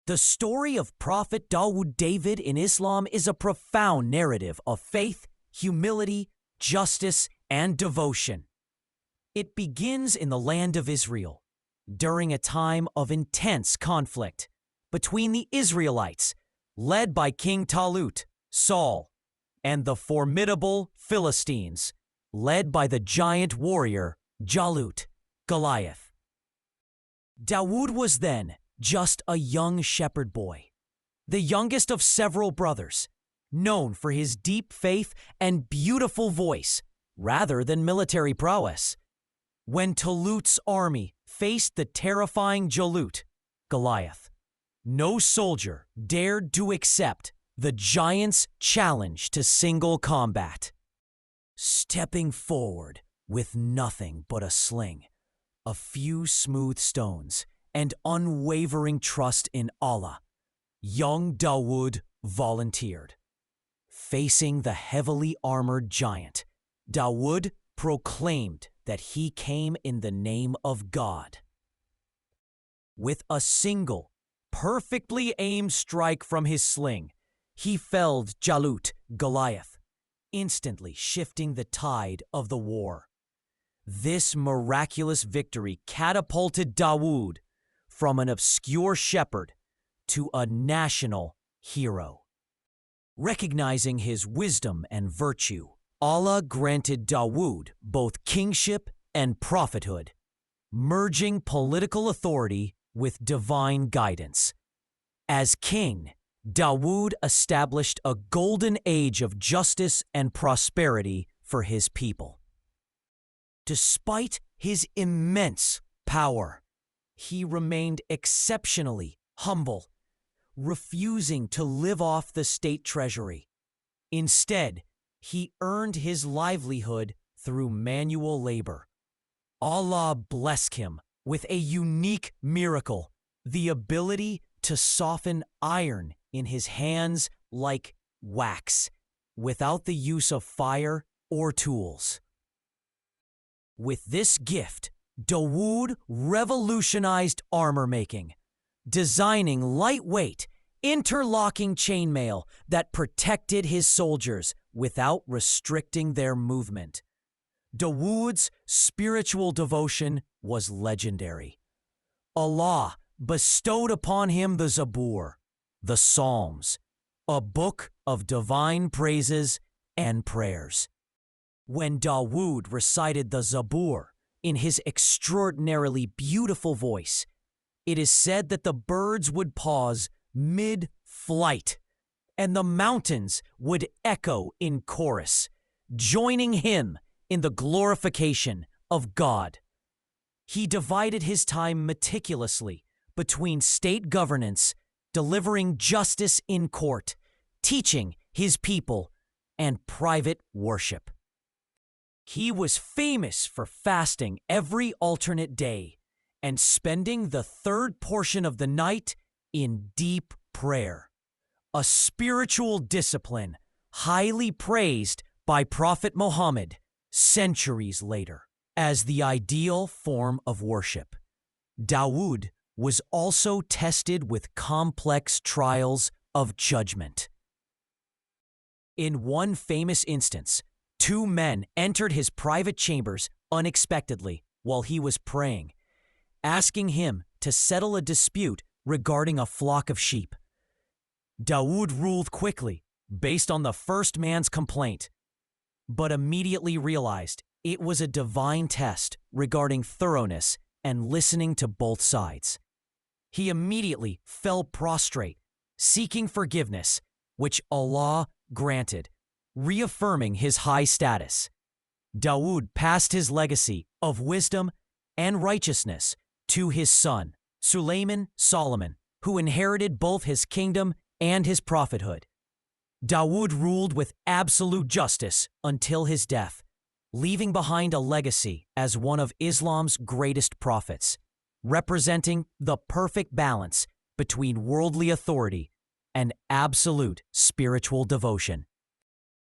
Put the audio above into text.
The story of Prophet Dawud David in Islam is a profound narrative of faith, humility, justice, and devotion. It begins in the land of Israel, during a time of intense conflict between the Israelites, led by King Jalut, Saul, and the formidable Philistines, led by the giant warrior Jalut, Goliath. Dawud was then just a young shepherd boy, the youngest of several brothers, known for his deep faith and beautiful voice rather than military prowess. When Jalut's army faced the terrifying Jalut, Goliath, no soldier dared to accept the giant's challenge to single combat. Stepping forward with nothing but a sling, a few smooth stones, and unwavering trust in Allah, young Dawud volunteered. Facing the heavily armored giant, Dawud proclaimed that he came in the name of God. With a single, perfectly aimed strike from his sling, he felled Jalut, Goliath, instantly shifting the tide of the war. This miraculous victory catapulted Dawud from an obscure shepherd to a national hero. Recognizing his wisdom and virtue, Allah granted Dawud both kingship and prophethood, merging political authority with divine guidance. As king, Dawud established a golden age of justice and prosperity for his people. Despite his immense power, he remained exceptionally humble, refusing to live off the state treasury. Instead, he earned his livelihood through manual labor. Allah blessed him with a unique miracle, the ability to soften iron in his hands like wax, without the use of fire or tools. With this gift, Dawud revolutionized armor making, designing lightweight, interlocking chainmail that protected his soldiers without restricting their movement. Dawud's spiritual devotion was legendary. Allah bestowed upon him the Zabur, the Psalms, a book of divine praises and prayers. When Dawud recited the Zabur in his extraordinarily beautiful voice, it is said that the birds would pause mid-flight, and the mountains would echo in chorus, joining him in the glorification of God. He divided his time meticulously between state governance, delivering justice in court, teaching his people, and private worship. He was famous for fasting every alternate day and spending the third portion of the night in deep prayer, a spiritual discipline highly praised by Prophet Muhammad centuries later as the ideal form of worship. Dawud was also tested with complex trials of judgment. In one famous instance, two men entered his private chambers unexpectedly while he was praying, asking him to settle a dispute regarding a flock of sheep. Dawud ruled quickly, based on the first man's complaint, but immediately realized it was a divine test regarding thoroughness and listening to both sides. He immediately fell prostrate, seeking forgiveness, which Allah granted, reaffirming his high status. Dawud passed his legacy of wisdom and righteousness to his son, Solomon, who inherited both his kingdom and his prophethood. Dawud ruled with absolute justice until his death, leaving behind a legacy as one of Islam's greatest prophets, representing the perfect balance between worldly authority and absolute spiritual devotion.